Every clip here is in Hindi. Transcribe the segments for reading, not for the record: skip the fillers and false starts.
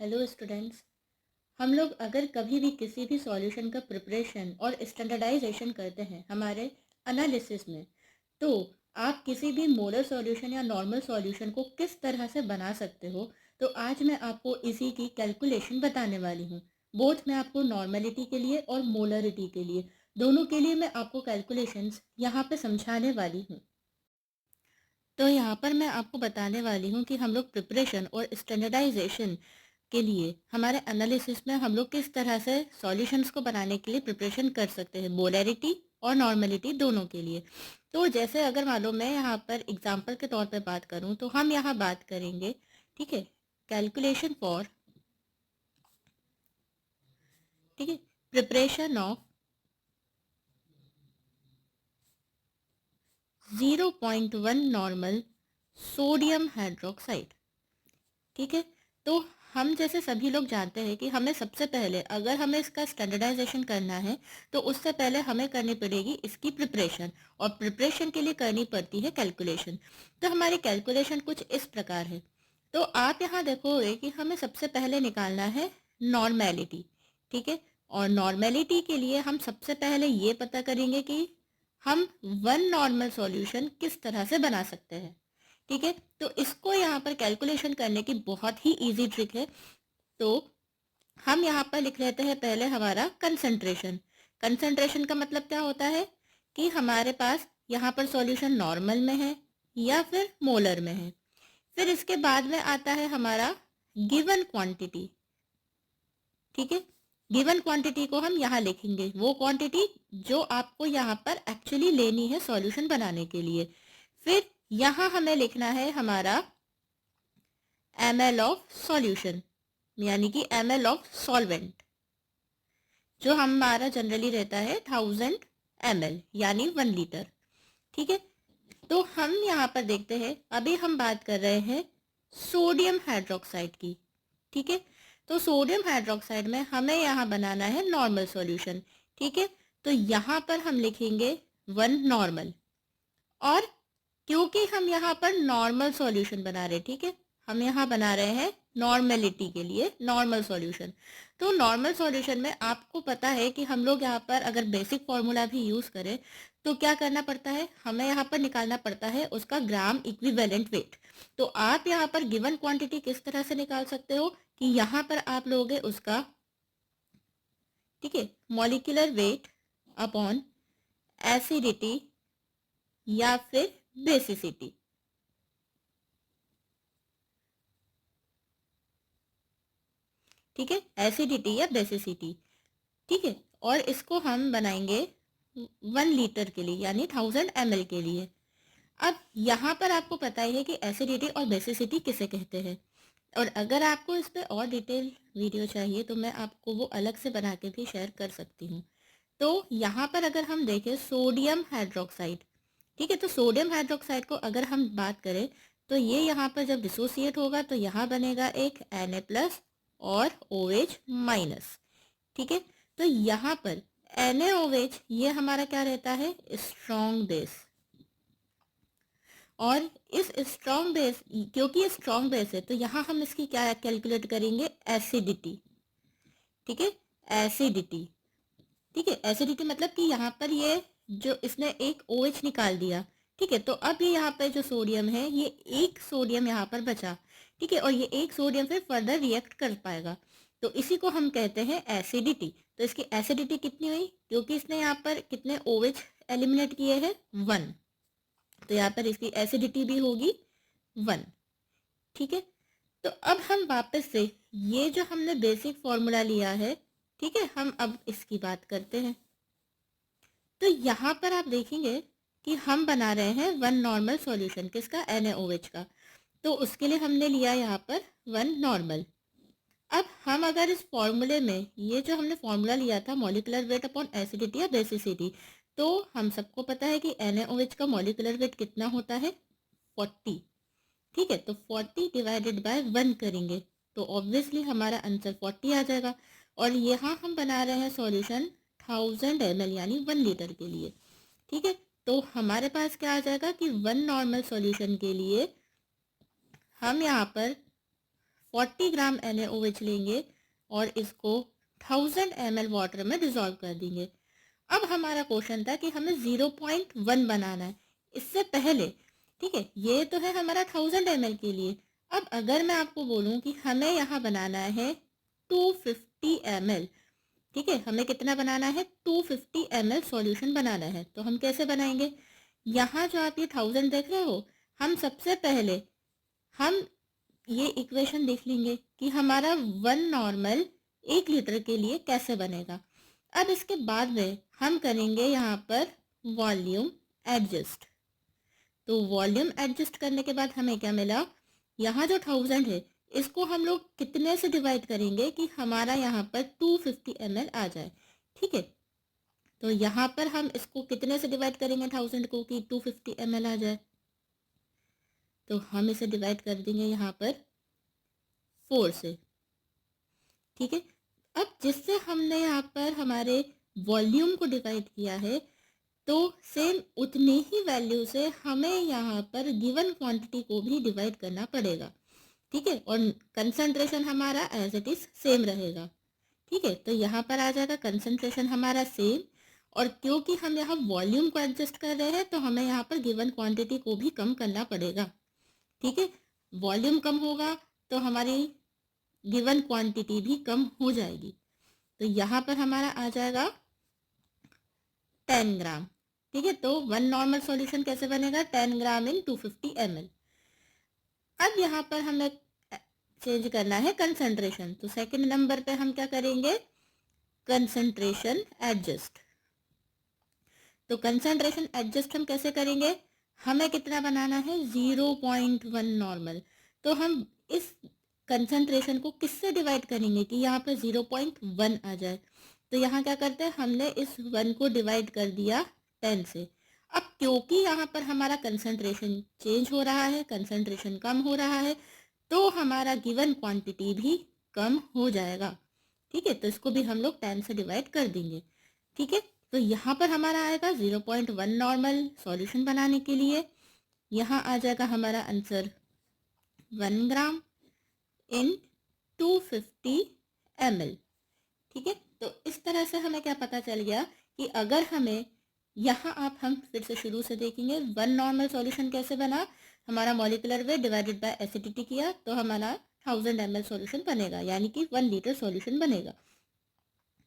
Hello students. हम लोग अगर कभी भी किसी भी सॉल्यूशन का प्रिपरेशन और स्टैंडर्डाइजेशन करते हैं हमारे एनालिसिस में, तो आप किसी भी मोलर सॉल्यूशन या नॉर्मल सॉल्यूशन को किस तरह से बना सकते हो। तो आज मैं आपको इसी की कैलकुलेशन बताने वाली हूँ। बोथ मैं आपको नॉर्मेलिटी के लिए और मोलरिटी के लिए, दोनों के लिए मैं आपको कैलकुलेशंस यहाँ पे समझाने वाली हूँ। तो यहाँ पर मैं आपको बताने वाली हूँ कि हम लोग प्रिपरेशन और स्टैंडर्डाइजेशन के लिए हमारे एनालिसिस में हम लोग किस तरह से सॉल्यूशंस को बनाने के लिए प्रिपरेशन कर सकते हैं, मोलैरिटी और नॉर्मेलिटी दोनों के लिए। तो जैसे अगर मान लो मैं यहाँ पर एग्जांपल के तौर पे बात करूँ तो हम यहाँ बात करेंगे, ठीक है, कैलकुलेशन फॉर, ठीक है, preparation of 0.1 normal sodium hydroxide. ठीक है, तो हम जैसे सभी लोग जानते हैं कि हमें सबसे पहले अगर हमें इसका स्टैंडर्डाइजेशन करना है तो उससे पहले हमें करनी पड़ेगी इसकी प्रिपरेशन, और प्रिपरेशन के लिए करनी पड़ती है कैलकुलेशन। तो हमारी कैलकुलेशन कुछ इस प्रकार है। तो आप यहाँ देखोगे कि हमें सबसे पहले निकालना है नॉर्मेलिटी। ठीक है, और नॉर्मेलिटी के लिए हम सबसे पहले ये पता करेंगे कि हम वन नॉर्मल सॉल्यूशन किस तरह से बना सकते हैं। ठीक है, तो इसको यहाँ पर कैलकुलेशन करने की बहुत ही इजी ट्रिक है। तो हम यहाँ पर लिख लेते हैं पहले हमारा कंसंट्रेशन। कंसंट्रेशन का मतलब क्या होता है कि हमारे पास यहाँ पर सॉल्यूशन नॉर्मल में है या फिर मोलर में है। फिर इसके बाद में आता है हमारा गिवन क्वांटिटी। ठीक है, गिवन क्वांटिटी को हम यहाँ लिखेंगे, वो क्वांटिटी जो आपको यहाँ पर एक्चुअली लेनी है सॉल्यूशन बनाने के लिए। फिर यहाँ हमें लिखना है हमारा ml ऑफ सॉल्यूशन, यानी कि ml ऑफ सॉल्वेंट, जो हमारा जनरली रहता है 1000 ml यानी 1 लीटर। ठीक है, तो हम यहाँ पर देखते हैं, अभी हम बात कर रहे हैं सोडियम हाइड्रोक्साइड की। ठीक है, तो सोडियम हाइड्रोक्साइड में हमें यहाँ बनाना है नॉर्मल सॉल्यूशन। ठीक है, तो यहाँ पर हम लिखेंगे 1 नॉर्मल, और क्योंकि हम यहाँ पर नॉर्मल सॉल्यूशन बना रहे हैं, ठीक है, हम यहाँ बना रहे हैं नॉर्मेलिटी के लिए नॉर्मल सॉल्यूशन। तो नॉर्मल सॉल्यूशन में आपको पता है कि हम लोग यहाँ पर अगर बेसिक फॉर्मूला भी यूज करें तो क्या करना पड़ता है, हमें यहाँ पर निकालना पड़ता है उसका ग्राम इक्विवेलेंट वेट। तो आप यहाँ पर गिवन क्वांटिटी किस तरह से निकाल सकते हो कि यहाँ पर आप लोगे उसका, ठीक है, मॉलिक्यूलर वेट अपॉन एसिडिटी या फिर बेसिसिटी। ठीक है, एसिडिटी या बेसिसिटी। ठीक है, और इसको हम बनाएंगे 1 लीटर के लिए यानी 1000 ml के लिए। अब यहाँ पर आपको पता ही है कि एसिडिटी और बेसिसिटी किसे कहते हैं, और अगर आपको इस पर और डिटेल वीडियो चाहिए तो मैं आपको वो अलग से बना के भी शेयर कर सकती हूँ। तो यहाँ पर अगर हम देखें सोडियम हाइड्रोक्साइड, ठीक है, तो सोडियम हाइड्रोक्साइड को अगर हम बात करें तो ये यहाँ पर जब डिसोसिएट होगा तो यहाँ बनेगा एक Na+ और OH माइनस। ठीक है, तो यहाँ पर NaOH ये हमारा क्या रहता है, स्ट्रॉन्ग बेस। और इस स्ट्रॉन्ग बेस, क्योंकि ये स्ट्रॉन्ग बेस है तो यहाँ हम इसकी क्या कैलकुलेट करेंगे, एसिडिटी। ठीक है, एसिडिटी। ठीक है, एसिडिटी मतलब कि यहाँ पर ये जो इसने एक OH निकाल दिया। ठीक है, तो अब ये यहाँ पर जो सोडियम है ये एक सोडियम यहाँ पर बचा। ठीक है, और ये एक सोडियम फिर फर्दर रिएक्ट कर पाएगा, तो इसी को हम कहते हैं एसिडिटी। तो इसकी एसिडिटी कितनी हुई, क्योंकि इसने यहाँ पर कितने OH एलिमिनेट किए हैं, 1, तो यहाँ पर इसकी एसिडिटी भी होगी 1। ठीक है, तो अब हम वापस से ये जो हमने बेसिक फॉर्मूला लिया है, ठीक है, हम अब इसकी बात करते हैं। तो यहाँ पर आप देखेंगे कि हम बना रहे हैं 1 नॉर्मल सॉल्यूशन, किसका, NaOH का। तो उसके लिए हमने लिया यहाँ पर 1 नॉर्मल। अब हम अगर इस फॉर्मूले में ये जो हमने फॉर्मूला लिया था मॉलिक्यूलर वेट अपॉन एसिडिटी या बेसिसिटी, तो हम सबको पता है कि NaOH का मॉलिक्यूलर वेट कितना होता है, 40। ठीक है, तो 40 डिवाइडेड बाय 1 करेंगे तो ऑब्वियसली हमारा आंसर 40 आ जाएगा। और यहाँ हम बना रहे हैं सॉल्यूशन 1000 ml यानी 1 लीटर के लिए। ठीक है, तो हमारे पास क्या आ जाएगा कि 1 नॉर्मल सॉल्यूशन के लिए हम यहाँ पर 40 ग्राम NaOH लेंगे और इसको 1000 ml वाटर में डिज़ोल्व कर देंगे। अब हमारा क्वेश्चन था कि हमें 0.1 बनाना है इससे पहले, ठीक है, ये तो है हमारा 1000 ml के लिए। अब अगर मैं आपको बोलूं कि हमें यहाँ बनाना है 250 ml, ठीक है, हमें कितना बनाना है, 250 ml सॉल्यूशन बनाना है, तो हम कैसे बनाएंगे? यहाँ जो आप ये 1000 देख रहे हो, हम सबसे पहले हम ये इक्वेशन देख लेंगे कि हमारा 1 नॉर्मल 1 लीटर के लिए कैसे बनेगा। अब इसके बाद में हम करेंगे यहाँ पर वॉल्यूम एडजस्ट। तो वॉल्यूम एडजस्ट करने के बाद हमें क्या मिला, यहाँ जो 1000 है इसको हम लोग कितने से डिवाइड करेंगे कि हमारा यहाँ पर 250 ml आ जाए, ठीक है। तो यहाँ पर हम इसको कितने से डिवाइड करेंगे 1000 को कि 250 ml आ जाए, तो हम इसे डिवाइड कर देंगे यहाँ पर 4 से, ठीक है। अब जिससे हमने यहाँ पर हमारे वॉल्यूम को डिवाइड किया है, तो सेम उतनी ही वैल्यू से हमें यहाँ पर गिवन क्वांटिटी को भी डिवाइड करना पड़ेगा, ठीक है। और कंसंट्रेशन हमारा एज इट इज सेम रहेगा, ठीक है। तो यहाँ पर आ जाएगा कंसंट्रेशन हमारा सेम, और क्योंकि हम यहाँ वॉल्यूम को एडजस्ट कर रहे हैं तो हमें यहाँ पर गिवन क्वांटिटी को भी कम करना पड़ेगा, ठीक है। वॉल्यूम कम होगा तो हमारी गिवन क्वांटिटी भी कम हो जाएगी। तो यहाँ पर हमारा आ जाएगा 10 ग्राम, ठीक है। तो 1 नॉर्मल सॉल्यूशन कैसे बनेगा, 10 ग्राम इन 250 ml। अब यहाँ पर हमें चेंज करना है कंसंट्रेशन, तो सेकंड नंबर पे हम क्या करेंगे, कंसंट्रेशन एडजस्ट। तो कंसंट्रेशन एडजस्ट हम कैसे करेंगे, हमें कितना बनाना है, 0.1 नॉर्मल। तो हम इस कंसंट्रेशन को किससे डिवाइड करेंगे कि यहाँ पर 0.1 आ जाए। तो यहाँ क्या करते हैं, हमने इस 1 को डिवाइड कर दिया 10 से। अब क्योंकि यहाँ पर हमारा कंसंट्रेशन चेंज हो रहा है, कंसंट्रेशन कम हो रहा है, तो हमारा गिवन क्वांटिटी भी कम हो जाएगा, ठीक है। तो इसको भी हम लोग 10 से डिवाइड कर देंगे, ठीक है। तो यहाँ पर हमारा आएगा 0.1 नॉर्मल सॉल्यूशन बनाने के लिए, यहाँ आ जाएगा हमारा आंसर 1 ग्राम इन 250 ml, ठीक है। तो इस तरह से हमें क्या पता चल गया कि अगर हमें यहाँ आप हम फिर से शुरू से देखेंगे 1 नॉर्मल सॉल्यूशन कैसे बना, हमारा molecular weight divided by acidity किया तो हमारा 1000 ml सॉल्यूशन बनेगा, यानी कि 1 लीटर सॉल्यूशन बनेगा,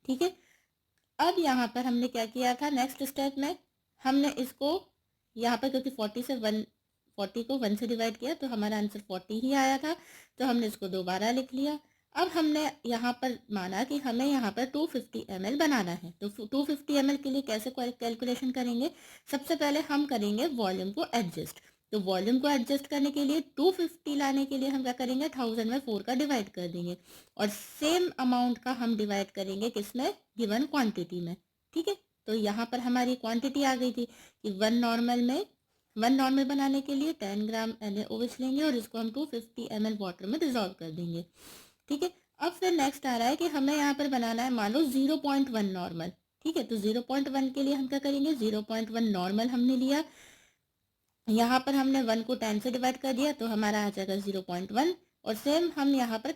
ठीक है। अब यहाँ पर हमने क्या किया था, नेक्स्ट स्टेप में हमने इसको यहाँ पर क्योंकि 40 को 1 से डिवाइड किया तो हमारा आंसर 40 ही आया था, तो हमने इसको दोबारा लिख लिया। अब हमने यहाँ पर माना कि हमें यहाँ पर 250 ml बनाना है, तो 250 ml के लिए कैसे कैलकुलेशन करेंगे, सबसे पहले हम करेंगे वॉल्यूम को एडजस्ट। तो वॉल्यूम को एडजस्ट करने के लिए 250 लाने के लिए हम क्या करेंगे, 1000 में 4 का डिवाइड कर देंगे और सेम अमाउंट का हम डिवाइड करेंगे किसमें, गिवन क्वांटिटी में, ठीक है। तो यहाँ पर हमारी क्वांटिटी आ गई थी कि 1 नॉर्मल बनाने के लिए 10 ग्राम NaOH लेंगे और इसको हम 250 ml वाटर में डिजोल्व कर देंगे, ठीक है। अब फिर नेक्स्ट आ रहा है कि हमें यहाँ पर बनाना है मान लो 0.1 नॉर्मल, ठीक है। तो 0.1 के लिए हम क्या करेंगे, 0.1 नॉर्मल हमने लिया, यहाँ पर हमने 1 को 10 से डिवाइड कर दिया तो हमारा आ जाएगा 0.1, और सेम हम यहाँ पर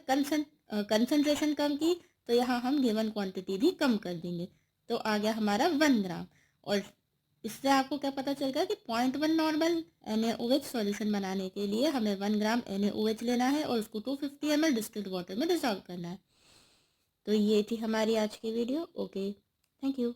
कंसंट्रेशन कम की तो यहाँ हम गिवन क्वांटिटी भी कम कर देंगे, तो आ गया हमारा 1 ग्राम। और इससे आपको क्या पता चल गया कि 0.1 नॉर्मल NaOH सॉल्यूशन बनाने के लिए हमें 1 ग्राम NaOH लेना है और उसको 250 ml डिस्टिल्ड वाटर में डिसॉल्व करना है। तो ये थी हमारी आज की वीडियो। Okay, thank you.